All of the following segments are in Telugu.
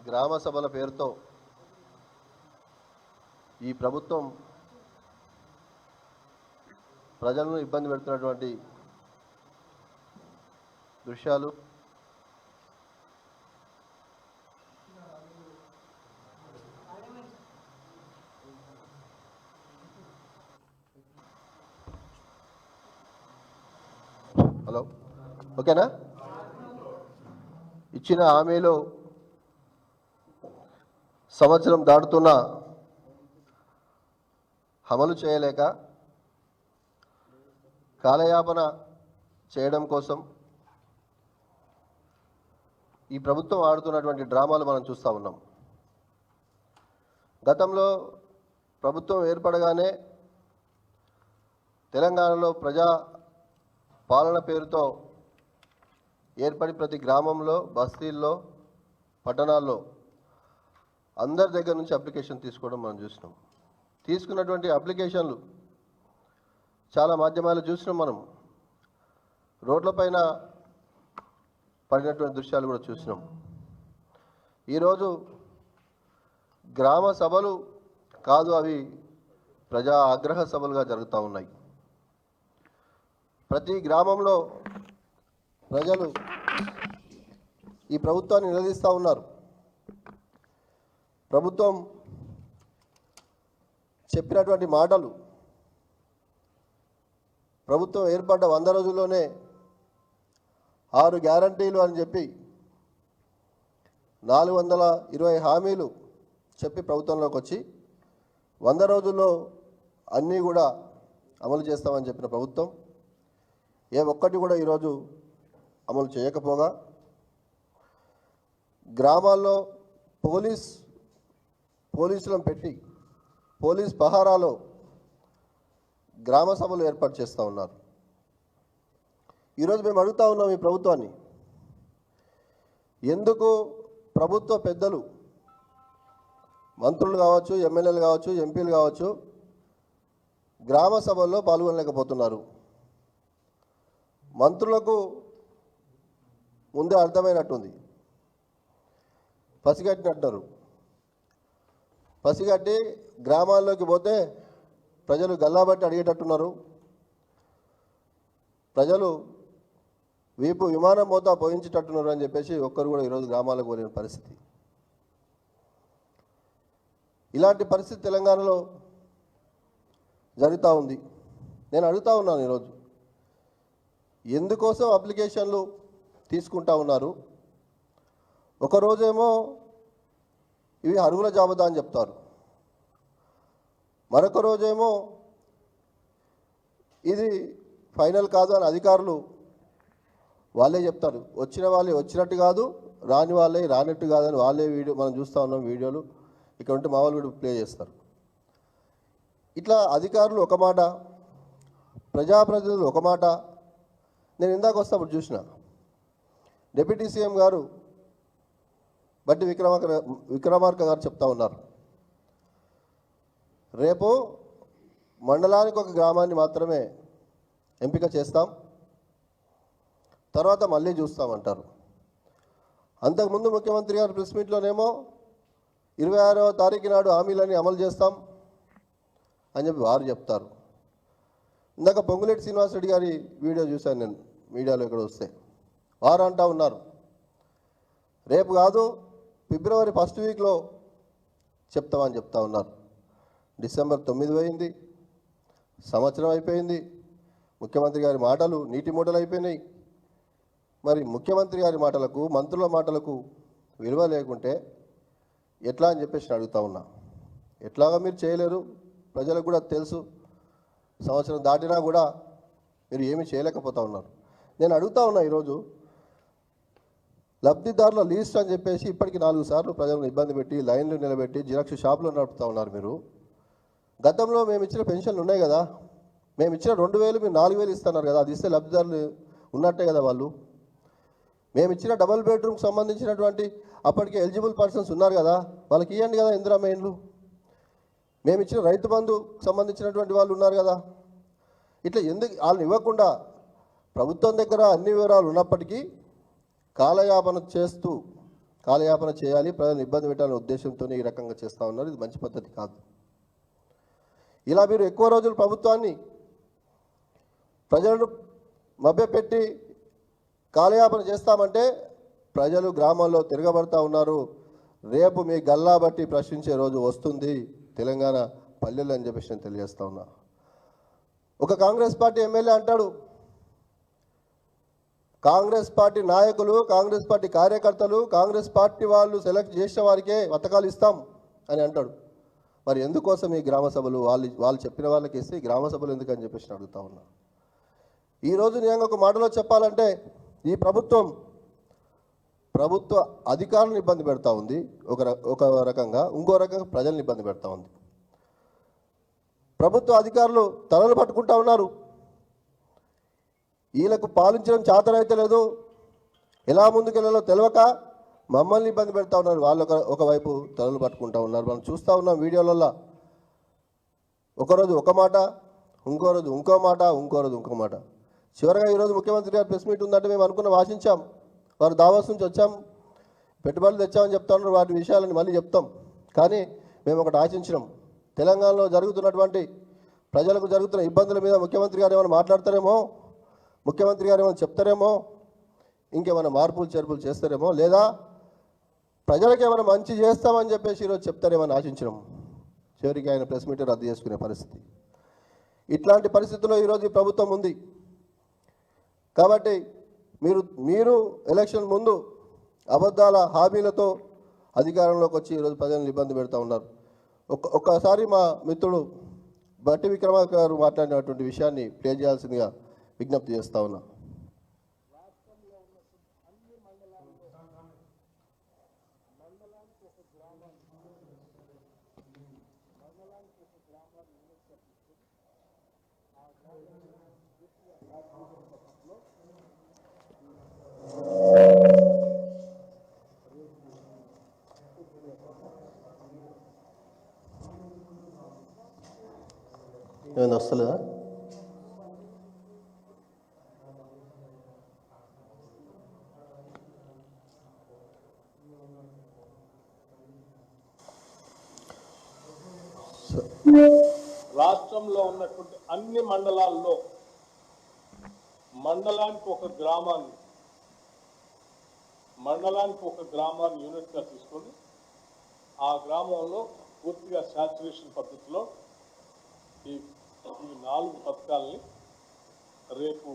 గ్రామ సభల పేరుతో ఈ ప్రభుత్వం ప్రజలను ఇబ్బంది పెడుతున్నటువంటి దృశ్యాలు హలో ఓకేనా ఇచ్చిన హామీలో సంవత్సరం దాటుతున్న అమలు చేయలేక కాలయాపన చేయడం కోసం ఈ ప్రభుత్వం ఆడుతున్నటువంటి డ్రామాలు మనం చూస్తూ ఉన్నాం. గతంలో ప్రభుత్వం ఏర్పడగానే తెలంగాణలో ప్రజా పాలన పేరుతో ఏర్పడి ప్రతి గ్రామంలో, బస్తీల్లో, పట్టణాల్లో అందరి దగ్గర నుంచి అప్లికేషన్ తీసుకోవడం మనం చూసినాం. తీసుకున్నటువంటి అప్లికేషన్లు చాలా మాధ్యమాలు చూసినాం. మనం రోడ్లపైన పడినటువంటి దృశ్యాలు కూడా చూసినాం. ఈరోజు గ్రామ సభలు కాదు, అవి ప్రజా ఆగ్రహ సభలుగా జరుగుతూ ఉన్నాయి. ప్రతి గ్రామంలో ప్రజలు ఈ ప్రభుత్వాన్ని నిలదీస్తూ ఉన్నారు. ప్రభుత్వం చెప్పినటువంటి మాటలు, ప్రభుత్వం ఏర్పడ్డ 100 రోజుల్లోనే 6 గ్యారంటీలు అని చెప్పి 420 హామీలు చెప్పి ప్రభుత్వంలోకి వచ్చి 100 రోజుల్లో అన్నీ కూడా అమలు చేస్తామని చెప్పిన ప్రభుత్వం ఏ ఒక్కటి కూడా ఈరోజు అమలు చేయకపోగా గ్రామాల్లో పోలీసులను పెట్టి పోలీస్ పహారాలో గ్రామ సభలు ఏర్పాటు చేస్తూ ఉన్నారు. ఈరోజు మేము అడుగుతూ ఉన్నాం ఈ ప్రభుత్వాన్ని, ఎందుకు ప్రభుత్వ పెద్దలు, మంత్రులు కావచ్చు, ఎమ్మెల్యేలు కావచ్చు, ఎంపీలు కావచ్చు, గ్రామ సభల్లో పాల్గొనలేకపోతున్నారు? మంత్రులకు ముందే అర్థమైనట్టుంది, పసిగట్టినట్టున్నారు. పసిగట్టి గ్రామాల్లోకి పోతే ప్రజలు గల్లాబట్టి అడిగేటట్టున్నారు. ప్రజలు వీపు విమానం మోతా పోయించేటట్టున్నారు అని చెప్పేసి ఒక్కరు కూడా ఈరోజు గ్రామాలకు పోలేని పరిస్థితి. ఇలాంటి పరిస్థితి తెలంగాణలో జరుగుతూ ఉంది. నేను అడుగుతూ ఉన్నాను ఈరోజు, ఎందుకోసం అప్లికేషన్లు తీసుకుంటా ఉన్నారు? ఒకరోజేమో ఇవి అర్హుల జాబితా అని చెప్తారు, మరొక రోజేమో ఇది ఫైనల్ కాదు అని అధికారులు వాళ్ళే చెప్తారు. వచ్చిన వాళ్ళే వచ్చినట్టు కాదు, రాని వాళ్ళే రానట్టు కాదని వాళ్ళే వీడియో మనం చూస్తూ ఉన్నాం. వీడియోలు ఇక్కడ ఉంటే మా వాళ్ళు కూడా ప్లే చేస్తారు. ఇట్లా అధికారులు ఒక మాట, ప్రజాప్రతినిధులు ఒక మాట. నేను ఇందాక వస్తాప్పుడు చూసిన డిప్యూటీ సీఎం గారు బట్టి విక్రమార్క గారు చెప్తా ఉన్నారు, రేపు మండలానికి ఒక గ్రామాన్ని మాత్రమే ఎంపిక చేస్తాం, తర్వాత మళ్ళీ చూస్తామంటారు. అంతకుముందు ముఖ్యమంత్రి గారు ప్రెస్ మీట్లోనేమో 26వ తారీఖు నాడు హామీలని అమలు చేస్తాం అని చెప్పి వారు చెప్తారు. ఇందాక పొంగులేటి శ్రీనివాసరెడ్డి గారి వీడియో చూశాను నేను మీడియాలో ఇక్కడ వస్తే. వారు అంటూ ఉన్నారు, రేపు కాదు ఫిబ్రవరి 1st వీక్లో చెప్తామని చెప్తా ఉన్నారు. డిసెంబర్ 9 పోయింది, సంవత్సరం అయిపోయింది. ముఖ్యమంత్రి గారి మాటలు నీటి మూటలు అయిపోయినాయి. మరి ముఖ్యమంత్రి గారి మాటలకు, మంత్రుల మాటలకు విలువ లేకుంటే ఎట్లా అని చెప్పేసి అడుగుతా ఉన్నా. ఎట్లాగా మీరు చేయలేరు, ప్రజలకు కూడా తెలుసు. సంవత్సరం దాటినా కూడా మీరు ఏమీ చేయలేకపోతా ఉన్నారు. నేను అడుగుతా ఉన్నా, ఈరోజు లబ్ధిదారుల లిస్ట్ అని చెప్పేసి ఇప్పటికి 4 సార్లు ప్రజలను ఇబ్బంది పెట్టి లైన్లు నిలబెట్టి జిరాక్స్ షాపులు నడుపుతూ ఉన్నారు మీరు. గతంలో మేము ఇచ్చిన పెన్షన్లు ఉన్నాయి కదా, మేము ఇచ్చిన 2000 మీరు 4000 ఇస్తున్నారు కదా, అది ఇస్తే లబ్ధిదారులు ఉన్నట్టే కదా వాళ్ళు. మేము ఇచ్చిన డబుల్ బెడ్రూమ్కి సంబంధించినటువంటి అప్పటికే ఎలిజిబుల్ పర్సన్స్ ఉన్నారు కదా, వాళ్ళకి ఇవ్వండి కదా ఇందిరా మెయిన్లు. మేము ఇచ్చిన రైతు బంధుకు సంబంధించినటువంటి వాళ్ళు ఉన్నారు కదా. ఇట్లా ఎందుకు వాళ్ళని ఇవ్వకుండా ప్రభుత్వం దగ్గర అన్ని వివరాలు ఉన్నప్పటికీ కాలయాపన చేస్తూ కాలయాపన చేయాలి, ప్రజలను ఇబ్బంది పెట్టాలనే ఉద్దేశంతోనే ఈ రకంగా చేస్తూ ఉన్నారు. ఇది మంచి పద్ధతి కాదు. ఇలా మీరు ఎక్కువ రోజులు ప్రభుత్వాన్ని ప్రజలను మభ్యపెట్టి కాలయాపన చేస్తామంటే ప్రజలు గ్రామాల్లో తిరగబడతా ఉన్నారు. రేపు మీ గల్లా బట్టి ప్రశ్నించే రోజు వస్తుంది తెలంగాణ పల్లెలు అని చెప్పేసి నేను తెలియజేస్తా ఉన్నా. ఒక కాంగ్రెస్ పార్టీ ఎమ్మెల్యే అంటాడు, కాంగ్రెస్ పార్టీ నాయకులు, కాంగ్రెస్ పార్టీ కార్యకర్తలు, కాంగ్రెస్ పార్టీ వాళ్ళు సెలెక్ట్ చేసిన వారికే పథకాలు ఇస్తాం అని అంటాడు. మరి ఎందుకోసం ఈ గ్రామ సభలు వాళ్ళు చెప్పిన వాళ్ళకి ఇస్తే ఈ గ్రామ సభలు ఎందుకని చెప్పేసి అడుగుతా ఉన్నా. ఈరోజు నేను ఒక మాటలో చెప్పాలంటే ఈ ప్రభుత్వ అధికారులను ఇబ్బంది పెడతా ఉంది ఒక రకంగా, ఇంకో రకంగా ప్రజల్ని ఇబ్బంది పెడతా ఉంది. ప్రభుత్వ అధికారులు తలలు పట్టుకుంటా ఉన్నారు. వీళ్ళకు పాలించడం చేతనైతే లేదు, ఎలా ముందుకెళ్ళాలో తెలియక మమ్మల్ని ఇబ్బంది పెడతా ఉన్నారు. వాళ్ళు ఒకవైపు తలలు పట్టుకుంటా ఉన్నారు. మనం చూస్తూ ఉన్నాం వీడియోలలో. ఒకరోజు ఒక మాట, ఇంకో రోజు ఇంకో మాట, ఇంకో రోజు ఇంకో మాట. చివరిగా ఈరోజు ముఖ్యమంత్రి గారు ప్రెస్ మీట్ ఉందంటే మేము అనుకున్నాం, ఆశించాం. వారు దావాస్ నుంచి వచ్చాం, పెట్టుబడులు తెచ్చామని చెప్తా ఉన్నారు. వాటి విషయాలని మళ్ళీ చెప్తాం. కానీ మేము ఒకటి ఆశించినాం, తెలంగాణలో జరుగుతున్నటువంటి ప్రజలకు జరుగుతున్న ఇబ్బందుల మీద ముఖ్యమంత్రి గారు ఏమైనా మాట్లాడతారేమో, ముఖ్యమంత్రి గారు ఏమైనా చెప్తారేమో, ఇంకేమైనా మార్పులు చేర్పులు చేస్తారేమో, లేదా ప్రజలకు ఏమైనా మంచి చేస్తామని చెప్పేసి ఈరోజు చెప్తారేమని ఆశించినాం. చివరికి ఆయన ప్రెస్ మీట్ రద్దు చేసుకునే పరిస్థితి. ఇట్లాంటి పరిస్థితుల్లో ఈరోజు ఈ ప్రభుత్వం ఉంది. కాబట్టి మీరు ఎలక్షన్ ముందు అబద్ధాల హామీలతో అధికారంలోకి వచ్చి ఈరోజు ప్రజలను ఇబ్బంది పెడతా ఉన్నారు. ఒక్కసారి మా మిత్రుడు బట్టి విక్రమార్క గారు మాట్లాడినటువంటి విషయాన్ని ప్లే చేయాల్సిందిగా విజ్ఞప్తి చేస్తా ఉన్నా. ఏమైనా వస్తలేదా? రాష్ట్రంలో ఉన్నటువంటి అన్ని మండలాల్లో మండలానికి ఒక గ్రామాన్ని యూనిట్గా తీసుకొని ఆ గ్రామంలో పూర్తిగా శాచురేషన్ పద్ధతిలో ఈ 4 పథకాలని రేపు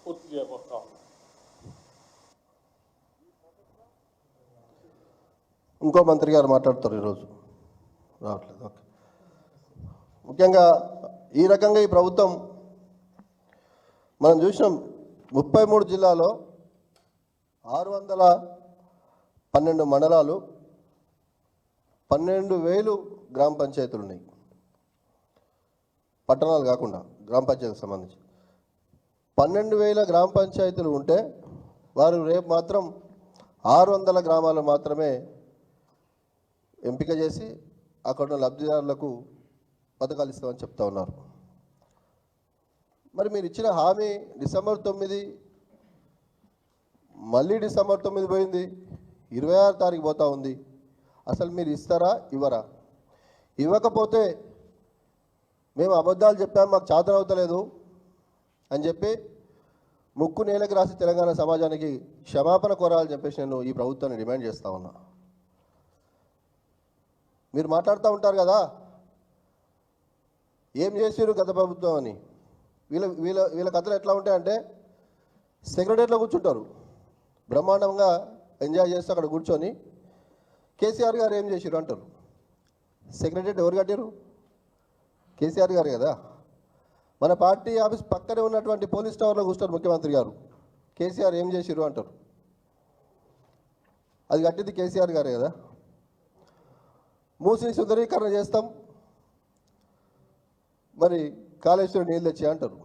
పూర్తి చేయబోతా ఉన్నాం. ఇంకో మంత్రి గారు మాట్లాడతారు, ఈరోజు రావట్లేదు. ఓకే. ముఖ్యంగా ఈ రకంగా ఈ ప్రభుత్వం మనం చూసినాం. 33 జిల్లాలో 612 మండలాలు, 12,000 గ్రామ పంచాయతీలు ఉన్నాయి. పట్టణాలు కాకుండా గ్రామ పంచాయతీకి సంబంధించి 12,000 గ్రామ పంచాయతీలు ఉంటే వారు రేపు మాత్రం 600 గ్రామాలు మాత్రమే ఎంపిక చేసి అక్కడ ఉన్న లబ్ధిదారులకు పథకాలు ఇస్తామని చెప్తా ఉన్నారు. మరి మీరు ఇచ్చిన హామీ డిసెంబర్ 9, మళ్ళీ డిసెంబర్ 9 పోయింది, 26 తారీఖు పోతా ఉంది. అసలు మీరు ఇస్తారా ఇవ్వరా? ఇవ్వకపోతే మేము అబద్ధాలు చెప్పాము, మాకు చేతనవుతలేదు అని చెప్పి ముక్కు నేలకు రాసి తెలంగాణ సమాజానికి క్షమాపణ కోరాలని చెప్పేసి నేను ఈ ప్రభుత్వాన్ని డిమాండ్ చేస్తూ ఉన్నా. మీరు మాట్లాడుతూ ఉంటారు కదా, ఏం చేసారు గత ప్రభుత్వం అని. వీళ్ళ కథలు ఎట్లా ఉంటాయంటే, సెక్రటరీలో కూర్చుంటారు, బ్రహ్మాండంగా ఎంజాయ్ చేస్తూ అక్కడ కూర్చొని కేసీఆర్ గారు ఏం చేసారు అంటారు. సెక్రటరీ ఎవరు కట్టారు? కేసీఆర్ గారు కదా. మన పార్టీ ఆఫీస్ పక్కనే ఉన్నటువంటి పోలీస్ టవర్లో కూర్చుంటారు ముఖ్యమంత్రి గారు. కేసీఆర్ ఏం చేసారు అంటారు. అది కట్టింది కేసీఆర్ గారే కదా. మూసిని సుందరీకరణ చేస్తాం, మరి కాళేశ్వరం నీళ్ళు తెచ్చి అంటారు.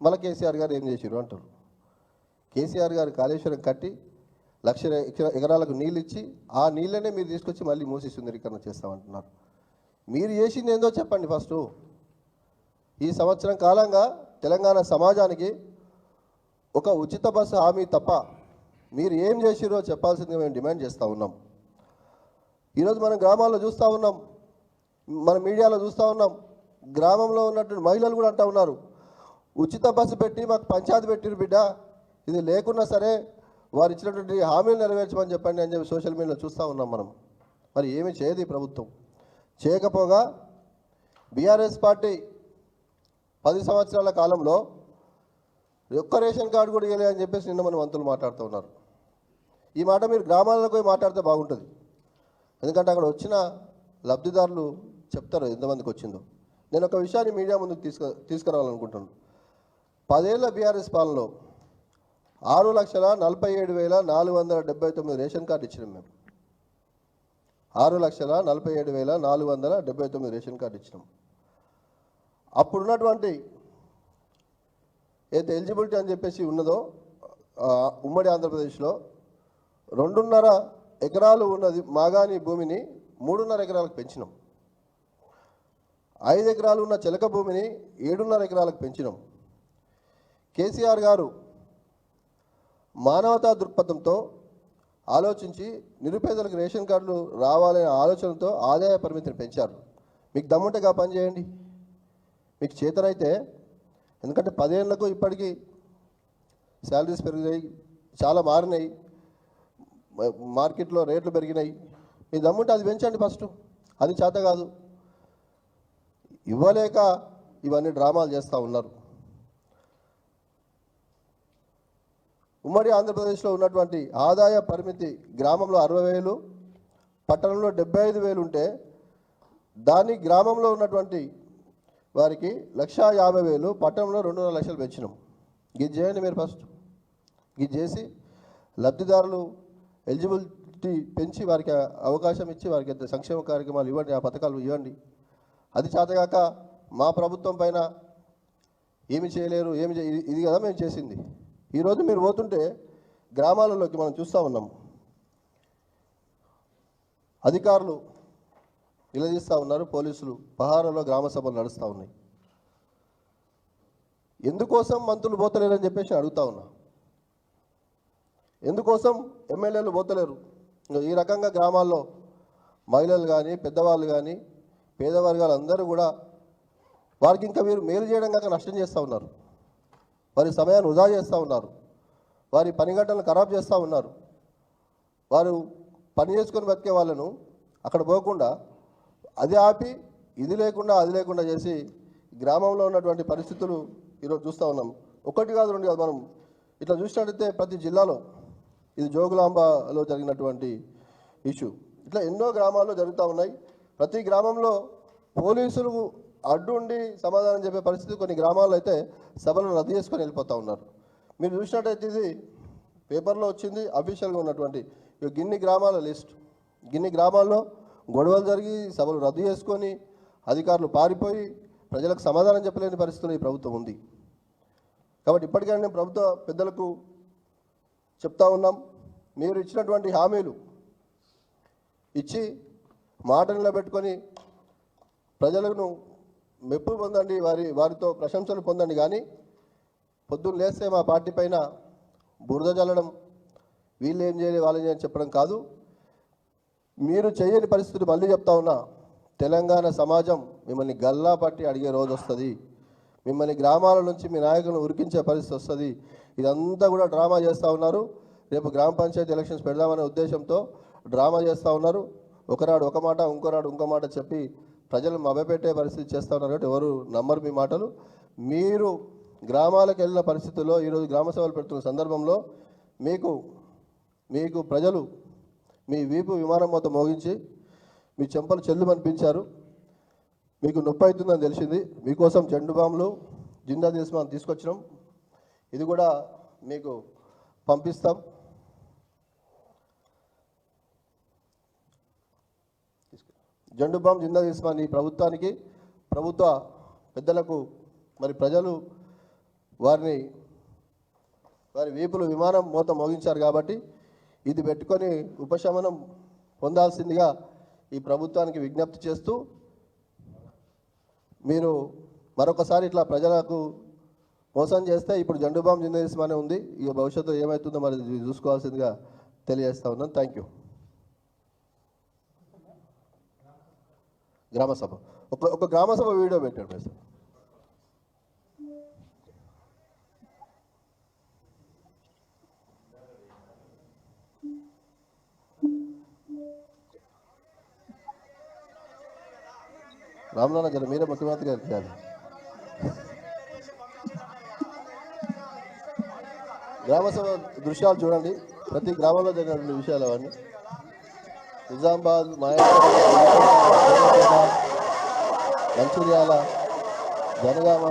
మళ్ళీ కేసీఆర్ గారు ఏం చేసారు అంటారు. కేసీఆర్ గారు కాళేశ్వరం కట్టి 1,00,000 ఎకరాలకు నీళ్ళు ఇచ్చి ఆ నీళ్ళనే మీరు తీసుకొచ్చి మళ్ళీ మూసి సుందరీకరణ చేస్తామంటున్నారు. మీరు చేసింది ఏందో చెప్పండి ఫస్ట్. ఈ సంవత్సరం కాలంగా తెలంగాణ సమాజానికి ఒక ఉచిత బస్సు హామీ తప్ప మీరు ఏం చేసిరో చెప్పాల్సిందిగా మేము డిమాండ్ చేస్తూ ఉన్నాం. ఈరోజు మనం గ్రామాల్లో చూస్తూ ఉన్నాం, మన మీడియాలో చూస్తూ ఉన్నాం, గ్రామంలో ఉన్నటువంటి మహిళలు కూడా అంటూ ఉన్నారు, ఉచిత బస్సు పెట్టి మాకు పంచాయతీ పెట్టిరు బిడ్డ, ఇది లేకున్నా సరే వారు ఇచ్చినటువంటి హామీలు నెరవేర్చమని చెప్పండి అని చెప్పి సోషల్ మీడియాలో చూస్తూ ఉన్నాం మనం. మరి ఏమి చేయదు ఈ ప్రభుత్వం. చేయకపోగా బీఆర్ఎస్ పార్టీ 10 సంవత్సరాల కాలంలో ఒక్క రేషన్ కార్డు కూడా ఇవ్వలే అని చెప్పేసి నిన్న మన మంత్రులు మాట్లాడుతూ ఉన్నారు. ఈ మాట మీరు గ్రామాలకు పోయి మాట్లాడితే బాగుంటుంది. ఎందుకంటే అక్కడ వచ్చిన లబ్ధిదారులు చెప్తారు ఎంతమందికి వచ్చిందో. నేను ఒక విషయాన్ని మీడియా ముందుకు తీసుకురావాలనుకుంటున్నాను. 10 ఏళ్ల బీఆర్ఎస్ పాలనలో 6,47,479 రేషన్ కార్డు ఇచ్చినాం మేము. 6,47,479 రేషన్ కార్డు ఇచ్చినాం. అప్పుడున్నటువంటి ఏదైతే ఎలిజిబిలిటీ అని చెప్పేసి ఉన్నదో ఉమ్మడి ఆంధ్రప్రదేశ్లో 2.5 ఎకరాలు ఉన్నది మాగాని భూమిని 3.5 ఎకరాలకు పెంచినాం. 5 ఎకరాలు ఉన్న చిలక భూమిని 7.5 ఎకరాలకు పెంచినాం. కేసీఆర్ గారు మానవతా దృక్పథంతో ఆలోచించి నిరుపేదలకు రేషన్ కార్డులు రావాలనే ఆలోచనతో ఆదాయ పరిమితిని పెంచారు. మీకు దమ్ముంటేగా పని చేయండి, మీకు చేతనైతే. ఎందుకంటే 10 ఏళ్లకు ఇప్పటికీ శాలరీస్ పెరిగినాయి, చాలా మారినాయి, మార్కెట్లో రేట్లు పెరిగినాయి. మీ దమ్ముంటే అది పెంచండి ఫస్ట్. అది చేత కాదు, ఇవ్వలేక ఇవన్నీ డ్రామాలు చేస్తూ ఉన్నారు. ఉమ్మడి ఆంధ్రప్రదేశ్లో ఉన్నటువంటి ఆదాయ పరిమితి గ్రామంలో 60,000, పట్టణంలో 75,000 ఉంటే దాన్ని గ్రామంలో ఉన్నటువంటి వారికి 1,50,000, పట్టణంలో 2.5 లక్షలు పెంచినాం. ఇది చేయండి మీరు ఫస్ట్. ఇది చేసి లబ్ధిదారులు ఎలిజిబిలిటీ పెంచి వారికి అవకాశం ఇచ్చి వారికి సంక్షేమ కార్యక్రమాలు ఇవ్వండి, ఆ పథకాలు ఇవ్వండి. అది చేతగాక మా ప్రభుత్వం పైన ఏమి చేయలేరు, ఇది కదా మేము చేసింది. ఈరోజు మీరు పోతుంటే గ్రామాలలోకి మనం చూస్తూ ఉన్నాం, అధికారులు నిలదీస్తూ ఉన్నారు, పోలీసులు పహారాలో గ్రామ సభలు నడుస్తూ ఉన్నాయి. ఎందుకోసం మంత్రులు పోతలేరని చెప్పేసి అడుగుతా ఉన్నా. ఎందుకోసం ఎమ్మెల్యేలు పోతలేరు? ఈ రకంగా గ్రామాల్లో మహిళలు కానీ పెద్దవాళ్ళు కానీ పేద వర్గాలు అందరూ కూడా వారికి ఇంకా మీరు మేలు చేయడం కాక నష్టం చేస్తూ ఉన్నారు. వారి సమయాన్ని వృధా చేస్తూ ఉన్నారు, వారి పని గంటలను ఖరాబ్ చేస్తూ ఉన్నారు. వారు పని చేసుకొని బతికే వాళ్ళను అక్కడ పోకుండా అది ఆపి ఇది లేకుండా అది లేకుండా చేసి గ్రామంలో ఉన్నటువంటి పరిస్థితులు ఈరోజు చూస్తూ ఉన్నాం. 1 కాదు 2 కాదు, మనం ఇట్లా చూసినట్టయితే ప్రతి జిల్లాలో, ఇది జోగులాంబలో జరిగినటువంటి ఇష్యూ, ఇట్లా ఎన్నో గ్రామాల్లో జరుగుతూ ఉన్నాయి. ప్రతి గ్రామంలో పోలీసులు అడ్డుండి సమాధానం చెప్పే పరిస్థితి కొన్ని గ్రామాల్లో అయితే సభలను రద్దు చేసుకొని వెళ్ళిపోతూ ఉన్నారు. మీరు చూసినట్టయితే ఇది పేపర్లో వచ్చింది, అఫీషియల్గా ఉన్నటువంటి గిన్ని గ్రామాల లిస్ట్. గిన్ని గ్రామాల్లో గొడవలు జరిగి సభలు రద్దు చేసుకొని అధికారులు పారిపోయి ప్రజలకు సమాధానం చెప్పలేని పరిస్థితుల్లో ఈ ప్రభుత్వం ఉంది. కాబట్టి ఇప్పటికైనా నేను ప్రభుత్వ పెద్దలకు చెప్తా ఉన్నాం, మీరు ఇచ్చినటువంటి హామీలు ఇచ్చి మాట నిలబెట్టుకొని ప్రజలను మెప్పు పొందండి, వారితో ప్రశంసలు పొందండి. కానీ పొద్దున్న లేస్తే మా పార్టీ పైన బురద జల్లడం, వీళ్ళు ఏం చేయాలి వాళ్ళు ఏం చేయాలి చెప్పడం కాదు. మీరు చేయని పరిస్థితులు మళ్ళీ చెప్తా ఉన్నా, తెలంగాణ సమాజం మిమ్మల్ని గల్లా పట్టి అడిగే రోజు వస్తుంది. మిమ్మల్ని గ్రామాల నుంచి మీ నాయకులను ఉరికించే పరిస్థితి వస్తుంది. ఇదంతా కూడా డ్రామా చేస్తూ ఉన్నారు. రేపు గ్రామ పంచాయతీ ఎలక్షన్స్ పెడదామనే ఉద్దేశంతో డ్రామా చేస్తూ ఉన్నారు. ఒకనాడు ఒక మాట, ఇంకోనాడు ఇంకో మాట చెప్పి ప్రజలు మభ్యపెట్టే పరిస్థితి చేస్తూ ఉన్నారు. కాబట్టి ఎవరు నమ్మరు మీ మాటలు. మీరు గ్రామాలకు వెళ్ళిన పరిస్థితుల్లో ఈరోజు గ్రామ సభలు పెడుతున్న సందర్భంలో మీకు ప్రజలు మీ వీపు విమానం మొత్తం మోగించి మీ చెంపలు చెల్లు అనిపించారు. మీకు నొప్పి అవుతుందని తెలిసింది. మీకోసం జెండు బాంబులు జిందా దేశం తీసుకొచ్చినాం. ఇది కూడా మీకు పంపిస్తాం. జెండు బాంబు జిందా దేశం ఈ ప్రభుత్వానికి, ప్రభుత్వ పెద్దలకు మరి ప్రజలు వారి వీపులు విమానం మోత మోగించారు. కాబట్టి ఇది పెట్టుకొని ఉపశమనం పొందాల్సిందిగా ఈ ప్రభుత్వానికి విజ్ఞప్తి చేస్తూ, మీరు మరొకసారి ఇట్లా ప్రజలకు మోసం చేస్తే ఇప్పుడు జండుబామ్ జిందగీస్మ్ అనే ఉంది. ఇక భవిష్యత్తు ఏమవుతుందో మరి చూసుకోవాల్సిందిగా తెలియజేస్తా ఉన్నాను. Thank you. గ్రామ సభ ఒక గ్రామ సభ వీడియో పెట్టండి సార్. రామనాన్న గారు మీరే ముఖ్యమంత్రి గారికి కాదు. గ్రామ సభ దృశ్యాలు చూడండి. ప్రతి గ్రామంలో జరిగినటువంటి విషయాలు అవన్నీ. నిజామాబాద్, మంచిర్యాల, జనగామ,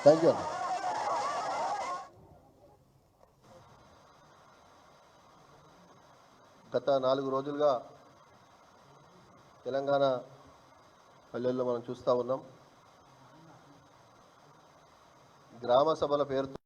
థ్యాంక్ యూ అండి. గత 4 రోజులుగా తెలంగాణ పల్లెల్లో మనం చూస్తూ ఉన్నాం. గ్రామ సభల పేరుతో